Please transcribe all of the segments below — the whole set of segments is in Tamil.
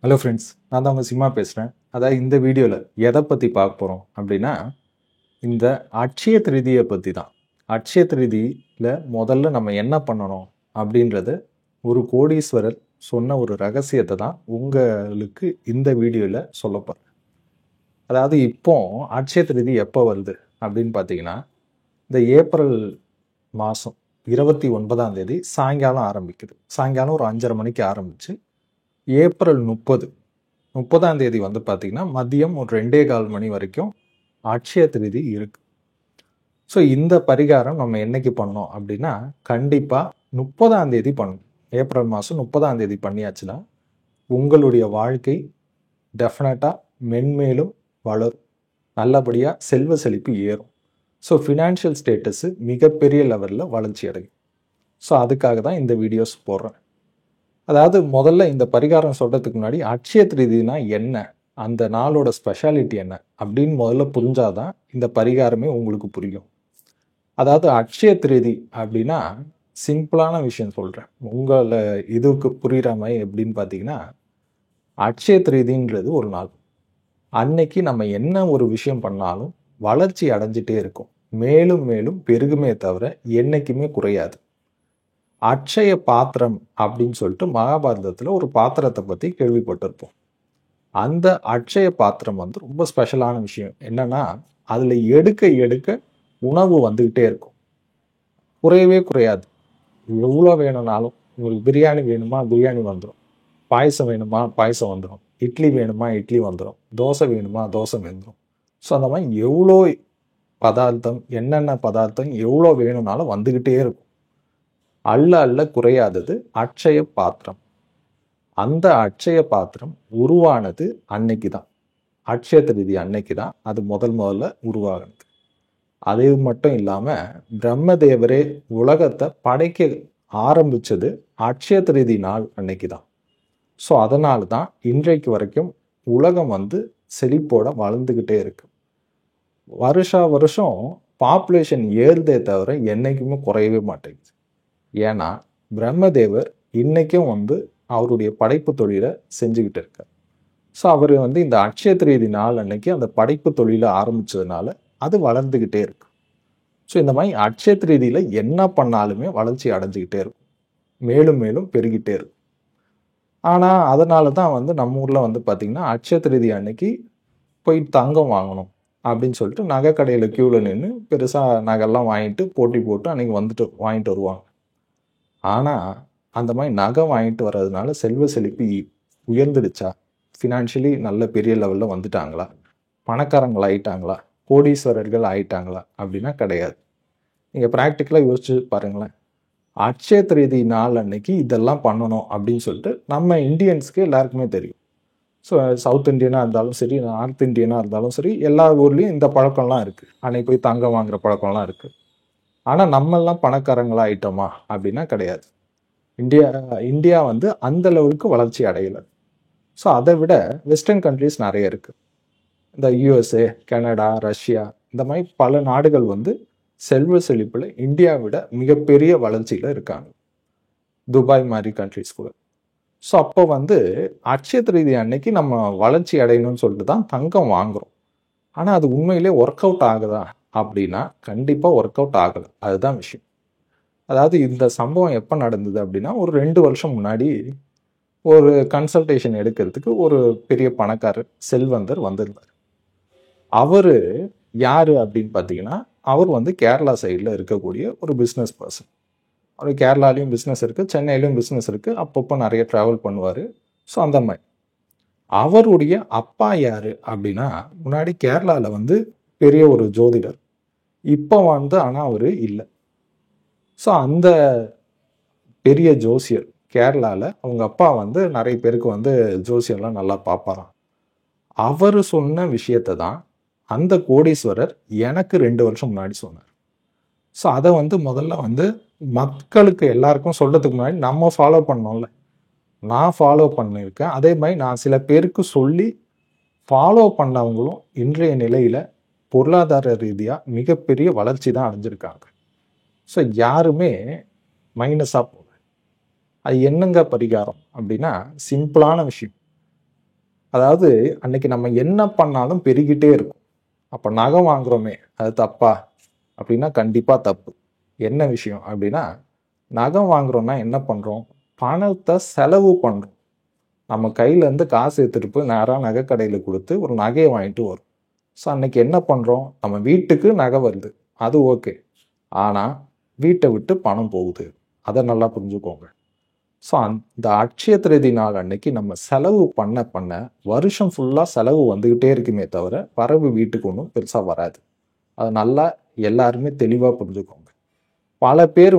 ஹலோ ஃப்ரெண்ட்ஸ், நான் தான் உங்கள் சிம்மா பேசுகிறேன். அதாவது இந்த வீடியோவில் எதை பற்றி பார்க்க போகிறோம் அப்படின்னா, இந்த அட்சய திருதியை பற்றி தான். அட்சய திருதியில் முதல்ல நம்ம என்ன பண்ணணும் அப்படின்றது ஒரு கோடீஸ்வரர் சொன்ன ஒரு ரகசியத்தை தான் உங்களுக்கு இந்த வீடியோவில் சொல்ல போகிறேன். அதாவது இப்போ அட்சய திருதி எப்போ வருது அப்படின்னு பார்த்தீங்கன்னா, இந்த ஏப்ரல் மாதம் 29ஆம் தேதி சாயங்காலம் ஆரம்பிக்குது. சாயங்காலம் ஒரு 5:30 மணிக்கு ஆரம்பித்து ஏப்ரல் 30ஆம் தேதி வந்து பார்த்தீங்கன்னா மதியம் ஒரு 2:15 மணி வரைக்கும் அட்சய திருதி இருக்கு. ஸோ இந்த பரிகாரம் நம்ம என்னைக்கு பண்ணோம் அப்படின்னா, கண்டிப்பாக 30ஆம் தேதி பண்ணணும். ஏப்ரல் மாதம் 30ஆம் தேதி பண்ணியாச்சுன்னா உங்களுடைய வாழ்க்கை டெஃபினட்டாக மென்மேலும் வளரும், நல்லபடியாக செல்வ செழிப்பு ஏறும். ஸோ ஃபினான்ஷியல் ஸ்டேட்டஸு மிகப்பெரிய லெவலில் வளர்ச்சி அடையும். ஸோ அதுக்காக தான் இந்த வீடியோஸ் போடுறேன். அதாவது முதல்ல இந்த பரிகாரம் சொல்கிறதுக்கு முன்னாடி அட்சய திருதினா என்ன, அந்த நாளோட ஸ்பெஷாலிட்டி என்ன அப்படின்னு முதல்ல புரிஞ்சாதான் இந்த பரிகாரமே உங்களுக்கு புரியும். அதாவது அட்சய திருதி அப்படின்னா சிம்பிளான விஷயம் சொல்கிறேன், உங்களை இதுக்கு புரிகிற மாதிரி. எப்படின்னு பார்த்தீங்கன்னா, அட்சய திருதின்றது ஒரு நாள். அன்னைக்கு நம்ம என்ன ஒரு விஷயம் பண்ணாலும் வளர்ச்சி அடைஞ்சிட்டே இருக்கும், மேலும் மேலும் பெருகுமே தவிர என்னைக்குமே குறையாது. அட்சய பாத்திரம் அப்படின்னு சொல்லிட்டு மகாபாரதத்தில் ஒரு பாத்திரத்தை பற்றி கேள்விப்பட்டிருப்போம். அந்த அட்சய பாத்திரம் வந்து ரொம்ப ஸ்பெஷலான விஷயம். என்னன்னா, அதில் எடுக்க எடுக்க உணவு வந்துக்கிட்டே இருக்கும், குறையவே குறையாது. எவ்வளோ வேணும்னாலும், உங்களுக்கு பிரியாணி வேணுமா பிரியாணி வந்துடும், பாயசம் வேணுமா பாயசம் வந்துடும், இட்லி வேணுமா இட்லி வந்துடும், தோசை வேணுமா தோசை வந்துடும். ஸோ அந்த மாதிரி எவ்வளோ பதார்த்தம், என்னென்ன பதார்த்தம் எவ்வளோ வேணும்னாலும் வந்துக்கிட்டே இருக்கும். அள்ள அள்ள குறையாதது அட்சய பாத்திரம். அந்த அட்சய பாத்திரம் உருவானது அன்னைக்கு தான், அட்சய திருதி அன்னைக்கு தான் அது முதல்ல உருவாகுது. அது மட்டும் இல்லாமல் பிரம்மதேவரே உலகத்தை படைக்க ஆரம்பித்தது அட்சய திருதி நாள் அன்னைக்கு தான். ஸோ அதனால தான் இன்றைக்கு வரைக்கும் உலகம் வந்து செழிப்போட வளர்ந்துக்கிட்டே இருக்கு. வருஷம் பாப்புலேஷன் ஏறுதே தவிர என்றைக்குமே குறையவே மாட்டேங்குது. ஏன்னா பிரம்மதேவர் இன்னைக்கும் வந்து அவருடைய படைப்பு தொழிலை செஞ்சுக்கிட்டு இருக்கார். ஸோ அவர் வந்து இந்த அட்சய திருதி நாள் அன்னைக்கு அந்த படைப்பு தொழிலை ஆரம்பிச்சதுனால அது வளர்ந்துக்கிட்டே இருக்கு. ஸோ இந்த மாதிரி அட்சய திருதியில் என்ன பண்ணாலுமே வளர்ச்சி அடைஞ்சிக்கிட்டே இருக்கும், மேலும் மேலும் பெருகிட்டே இருக்கும். ஆனால் அதனால தான் வந்து நம்ம ஊரில் வந்து பார்த்திங்கன்னா அட்சய திருதி அன்னைக்கு போய் தங்கம் வாங்கணும் அப்படின்னு சொல்லிட்டு நகை கடையில் க்யூவில் நின்று பெருசாக நகைலாம் வாங்கிட்டு போட்டி போட்டு அன்னைக்கு வாங்கிட்டு வருவாங்க. ஆனால் அந்த மாதிரி நகை வாங்கிட்டு வர்றதுனால செல்வ செழிப்பு உயர்ந்துடுச்சா, ஃபினான்ஷியலி நல்ல பெரிய லெவலில் வந்துட்டாங்களா, பணக்காரங்கள் ஆயிட்டாங்களா, கோடீஸ்வரர்கள் ஆயிட்டாங்களா அப்படின்னா கிடையாது. நீங்கள் ப்ராக்டிக்கலாக யோசிச்சு பாருங்களேன். அட்சய திருதி நாள் அன்னைக்கு இதெல்லாம் பண்ணணும் அப்படின்னு சொல்லிட்டு நம்ம இந்தியன்ஸ்க்கு எல்லாருக்குமே தெரியும். ஸோ சவுத் இந்தியனாக இருந்தாலும் சரி, நார்த் இந்தியனாக இருந்தாலும் சரி, எல்லா ஊர்லேயும் இந்த பழக்கம்லாம் இருக்குது. அன்னைக்கு போய் தங்கம் வாங்குகிற பழக்கம்லாம் இருக்குது. ஆனால் நம்மெல்லாம் பணக்காரங்களாக ஆயிட்டோமா அப்படின்னா கிடையாது. இந்தியா வந்து அந்த லெவலுக்கு வளர்ச்சி அடையலை. ஸோ அதை விட வெஸ்டர்ன் கண்ட்ரிஸ் நிறைய இருக்குது. இந்த யூஎஸ்ஏ, கனடா, ரஷ்யா, இந்த மாதிரி பல நாடுகள் வந்து செல்வ செழிப்பில் இந்தியாவை விட மிகப்பெரிய வளர்ச்சியில் இருக்காங்க, துபாய் மாதிரி கண்ட்ரிஸ் கூட. ஸோ அப்போ வந்து அட்சய திருதி அன்னைக்கு நம்ம வளர்ச்சி அடையணும்னு சொல்லிட்டு தான் தங்கம் வாங்குகிறோம். ஆனால் அது உண்மையிலே ஒர்க் அவுட் ஆகுதா அப்படின்னா கண்டிப்பாக ஒர்க் அவுட் ஆகலை. அதுதான் விஷயம். அதாவது இந்த சம்பவம் எப்போ நடந்தது அப்படின்னா, ஒரு 2 வருஷம் முன்னாடி ஒரு கன்சல்டேஷன் எடுக்கிறதுக்கு ஒரு பெரிய பணக்காரர் செல்வந்தர் வந்திருந்தார். அவர் யார் அப்படின்னு பார்த்தீங்கன்னா, அவர் வந்து கேரளா சைடில் இருக்கக்கூடிய ஒரு பிஸ்னஸ் பர்சன். அவர் கேரளாலையும் பிஸ்னஸ் இருக்குது, சென்னையிலையும் பிஸ்னஸ் இருக்குது, அப்பப்போ நிறைய ட்ராவல் பண்ணுவார். ஸோ அந்த மாதிரி அவருடைய அப்பா யார் அப்படின்னா, முன்னாடி கேரளாவில் வந்து பெரிய ஒரு ஜோதிடர், இப்போ வந்து ஆனால் அவர் இல்லை. ஸோ அந்த பெரிய ஜோசியர் கேரளாவில் அவங்க அப்பா வந்து நிறைய பேருக்கு வந்து ஜோசியர்லாம் நல்லா பார்ப்பாராம். அவர் சொன்ன விஷயத்தை தான் அந்த கோடீஸ்வரர் எனக்கு 2 வருஷம் முன்னாடி சொன்னார். ஸோ அதை வந்து முதல்ல வந்து மக்களுக்கு எல்லாருக்கும் சொல்கிறதுக்கு முன்னாடி நம்ம ஃபாலோ பண்ணோம்ல, நான் ஃபாலோ பண்ணியிருக்கேன். அதே மாதிரி நான் சில பேருக்கு சொல்லி ஃபாலோ பண்ணவங்களும் இன்றைய நிலையில் பொருளாதார ரீதியாக மிகப்பெரிய வளர்ச்சி தான் அடைஞ்சிருக்காங்க. ஸோ யாருமே மைனஸாக போகல. அது என்னங்க பரிகாரம் அப்படின்னா, சிம்பிளான விஷயம். அதாவது அன்னைக்கு நம்ம என்ன பண்ணாலும் பெருகிட்டே இருக்கும். அப்போ நகை வாங்குறோமே அது தப்பா அப்படின்னா கண்டிப்பாக தப்பு. என்ன விஷயம் அப்படின்னா, நகை வாங்குறோம்னா என்ன பண்ணுறோம்? பணத்தை செலவு பண்ணுறோம். நம்ம கையிலேருந்து காசு எடுத்துகிட்டு போய் நேராக நகை கடையில் கொடுத்து ஒரு நகையை வாங்கிட்டு வரும். ஸோ அன்னைக்கு என்ன பண்ணுறோம்? நம்ம வீட்டுக்கு நகை வருது, அது ஓகே. ஆனால் வீட்டை விட்டு பணம் போகுது, அதை நல்லா புரிஞ்சுக்கோங்க. ஸோ அந்த அட்சய திருதி நாள் அன்னைக்கு நம்ம செலவு பண்ண பண்ண வருஷம் ஃபுல்லாக செலவு வந்துக்கிட்டே இருக்குமே தவிர வரவு வீட்டுக்கு ஒன்றும் பெருசாக வராது. அது நல்லா எல்லாருமே தெளிவாக புரிஞ்சுக்கோங்க. பல பேர்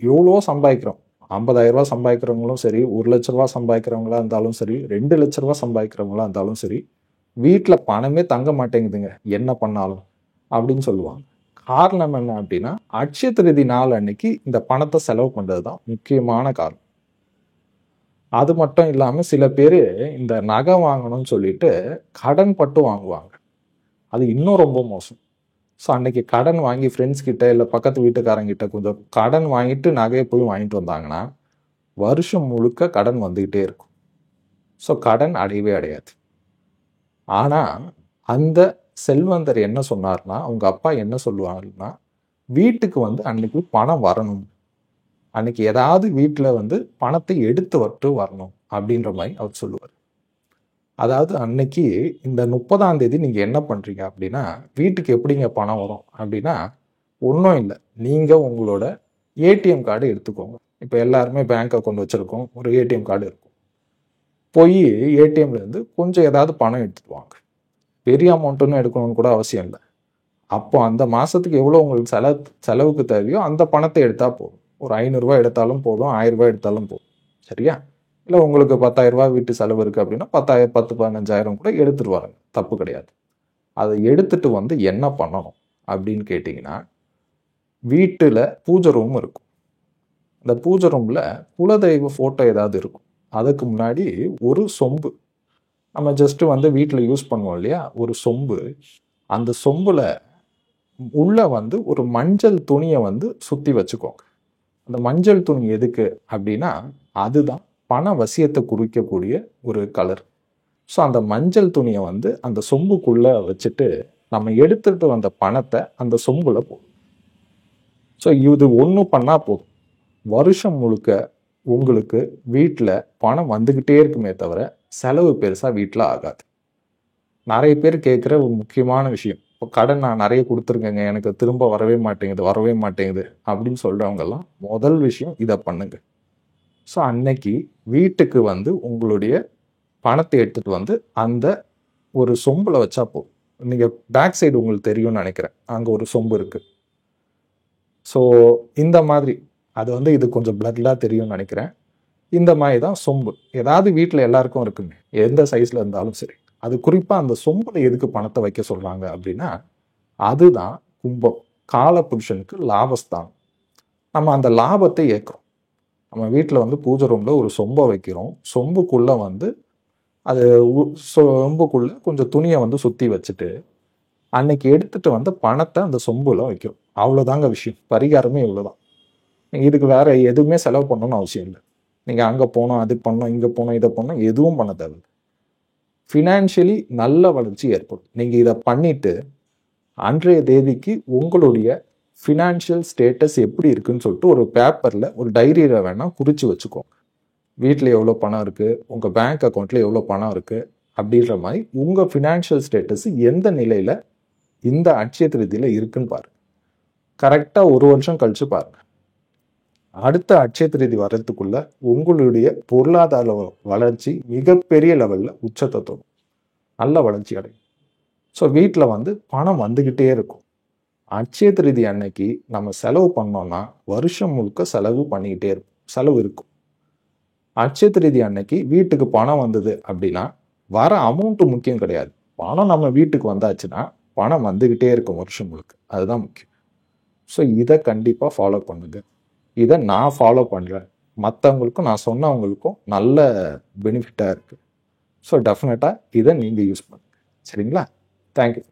எவ்வளோ சம்பாதிக்கிறோம், 50,000 ரூபா சம்பாதிக்கிறவங்களும் சரி, 1,00,000 ரூபா சம்பாதிக்கிறவங்களா இருந்தாலும் சரி, 2,00,000 ரூபா சம்பாதிக்கிறவங்களா இருந்தாலும் சரி, வீட்டில் பணமே தங்க மாட்டேங்குதுங்க என்ன பண்ணாலும் அப்படின்னு சொல்லுவாங்க. காரணம் என்ன அப்படின்னா, அட்சய திருதி நாள் அன்னைக்கு இந்த பணத்தை செலவு பண்ணுறது தான் முக்கியமான காரணம். அது மட்டும் இல்லாமல் சில பேர் இந்த நகை வாங்கணும்னு சொல்லிட்டு கடன் பட்டு வாங்குவாங்க. அது இன்னும் ரொம்ப மோசம். ஸோ அன்னைக்கு கடன் வாங்கி ஃப்ரெண்ட்ஸ் கிட்ட இல்லை பக்கத்து வீட்டுக்காரங்கிட்ட கொஞ்சம் கடன் வாங்கிட்டு நகையை போய் வாங்கிட்டு வந்தாங்கன்னா வருஷம் முழுக்க கடன் வந்துக்கிட்டே இருக்கும். ஸோ கடன் அடையவே அடையாது. ஆனால் அந்த செல்வந்தர் என்ன சொன்னார்னா, அவங்க அப்பா என்ன சொல்லுவாங்கன்னா, வீட்டுக்கு அன்னைக்கு பணம் வரணும், அன்னைக்கு ஏதாவது வீட்டில் பணத்தை எடுத்து வட்டு வரணும் அப்படின்ற மாதிரி அவர் சொல்லுவார். அதாவது அன்னைக்கு இந்த 30ஆம் தேதி நீங்கள் என்ன பண்ணுறீங்க அப்படின்னா, வீட்டுக்கு எப்படிங்க பணம் வரும் அப்படின்னா, ஒன்றும் இல்லை, நீங்கள் உங்களோட ஏடிஎம் கார்டு எடுத்துக்கோங்க. இப்போ எல்லாருமே பேங்க் அக்கௌண்ட் வச்சுருக்கோம், ஒரு ஏடிஎம் கார்டு இருக்கும். போய் ஏடிஎம்லேருந்து கொஞ்சம் ஏதாவது பணம் எடுத்துட்டு வாங்க. பெரிய அமௌண்ட்டுன்னு எடுக்கணும்னு கூட அவசியம் இல்லை. அப்போ அந்த மாதத்துக்கு எவ்வளோ உங்களுக்கு செலவுக்கு தேவையோ அந்த பணத்தை எடுத்தால் போதும். ஒரு 500 ரூபா எடுத்தாலும் போதும், 1000 ரூபாய் எடுத்தாலும் போதும். சரியா? இல்லை உங்களுக்கு 10,000 ரூபா வீட்டு செலவு இருக்குது அப்படின்னா 10,000, 10, 15,000 கூட எடுத்துகிட்டு வரேங்க, தப்பு கிடையாது. அதை எடுத்துட்டு என்ன பண்ணணும் அப்படின்னு கேட்டிங்கன்னா, வீட்டில் பூஜை ரூம் இருக்கும். அந்த பூஜை ரூமில் குலதெய்வ ஃபோட்டோ ஏதாவது இருக்கும். அதுக்கு முன்னாடி ஒரு சொம்பு, நம்ம ஜஸ்ட்டு வீட்டில் யூஸ் பண்ணுவோம் இல்லையா, ஒரு சொம்பு. அந்த சொம்பில் உள்ள ஒரு மஞ்சள் துணியை சுற்றி வச்சுக்கோங்க. அந்த மஞ்சள் துணி எதுக்கு அப்படின்னா, அதுதான் பண வசியத்தை குறிக்கக்கூடிய ஒரு கலர். ஸோ அந்த மஞ்சள் துணியை அந்த சொம்புக்குள்ளே வச்சுட்டு நம்ம எடுத்துகிட்டு வந்த பணத்தை அந்த சொம்பில் போடும். ஸோ இது ஒன்று பண்ணால் போதும், வருஷம் முழுக்க உங்களுக்கு வீட்டில் பணம் வந்துக்கிட்டே இருக்குமே தவிர செலவு பெருசாக வீட்டில் ஆகாது. நிறைய பேர் கேட்குற ஒரு முக்கியமான விஷயம், இப்போ கடன் நான் நிறைய கொடுத்துருக்கேங்க, எனக்கு திரும்ப வரவே மாட்டேங்குது அப்படின்னு சொல்கிறவங்கெல்லாம் முதல் விஷயம் இதை பண்ணுங்க. ஸோ அன்னைக்கு வீட்டுக்கு உங்களுடைய பணத்தை எடுத்துகிட்டு அந்த ஒரு சொம்பில் வச்சா போதும். நீங்கள் பேக் சைடு உங்களுக்கு தெரியும்னு நினைக்கிறேன், அங்கே ஒரு சொம்பு இருக்குது. ஸோ இந்த மாதிரி அது இது கொஞ்சம் பிளட்லாக தெரியும்னு நினைக்கிறேன். இந்த மாதிரி தான் சொம்பு. ஏதாவது வீட்டில் எல்லாருக்கும் இருக்குங்க, எந்த சைஸில் இருந்தாலும் சரி. அது குறிப்பாக அந்த சொம்பில் எதுக்கு பணத்தை வைக்க சொல்கிறாங்க அப்படின்னா, அதுதான் கும்பம், காலபுருஷனுக்கு லாபஸ்தானம். நம்ம அந்த லாபத்தை ஏற்கிறோம். நம்ம வீட்டில் பூஜை ரூமில் ஒரு சொம்பை வைக்கிறோம். சொம்புக்குள்ளே அது சொம்புக்குள்ளே கொஞ்சம் துணியை சுற்றி வச்சுட்டு அன்னைக்கு எடுத்துகிட்டு பணத்தை அந்த சொம்புல வைக்கிறோம். அவ்வளோதாங்க விஷயம். பரிகாரமே இவ்வளோதான். நீங்கள் இதுக்கு வேறு எதுவுமே செலவு பண்ணணும்னு அவசியம் இல்லை. நீங்கள் அங்கே போனோம், அது பண்ணோம், இங்கே போனோம், இதை பண்ணோம், எதுவும் பண்ண தேவையில்லை. ஃபினான்ஷியலி நல்ல வளர்ச்சி ஏற்படும். நீங்கள் இதை பண்ணிவிட்டு அன்றைய தேதிக்கு உங்களுடைய ஃபினான்ஷியல் ஸ்டேட்டஸ் எப்படி இருக்குன்னு சொல்லிட்டு ஒரு பேப்பரில், ஒரு டைரியில் வேணால் குறித்து வச்சுக்கோங்க. வீட்டில் எவ்வளோ பணம் இருக்குது, உங்கள் பேங்க் அக்கௌண்ட்டில் எவ்வளோ பணம் இருக்குது அப்படின்ற மாதிரி உங்கள் ஃபினான்ஷியல் ஸ்டேட்டஸ் எந்த நிலையில் இந்த அட்சய திருதியில் இருக்குன்னு பாருங்கள். கரெக்டாக ஒரு வருஷம் கழித்து பாருங்கள். அடுத்த அட்சய திருதி வர்றதுக்குள்ள உங்களுடைய பொருளாதார வளர்ச்சி மிகப்பெரிய லெவலில் உச்சத்தை தொடும், நல்ல வளர்ச்சி அடையும். ஸோ வீட்டில் பணம் வந்துக்கிட்டே இருக்கும். அட்சய திருதி அன்னைக்கு நம்ம செலவு பண்ணோம்னா வருஷம் முழுக்க செலவு பண்ணிக்கிட்டே இருக்கும், செலவு இருக்கும். அட்சய திருதி அன்னைக்கு வீட்டுக்கு பணம் வந்தது அப்படின்னா வர அமௌண்ட்டு முக்கியம் கிடையாது. பணம் நம்ம வீட்டுக்கு வந்தாச்சுன்னா பணம் வந்துக்கிட்டே இருக்கும் வருஷம் முழுக்க, அதுதான் முக்கியம். ஸோ இதை கண்டிப்பாக ஃபாலோ பண்ணுங்க. இதை நான் ஃபாலோ பண்ணுறேன், மற்றவங்களுக்கும் நான் சொன்னவங்களுக்கும் நல்ல பெனிஃபிட்டாக இருக்குது. ஸோ டெஃபினட்டாக இதை நீங்கள் யூஸ் பண்ணுங்கள். சரிங்களா? தேங்க்யூ.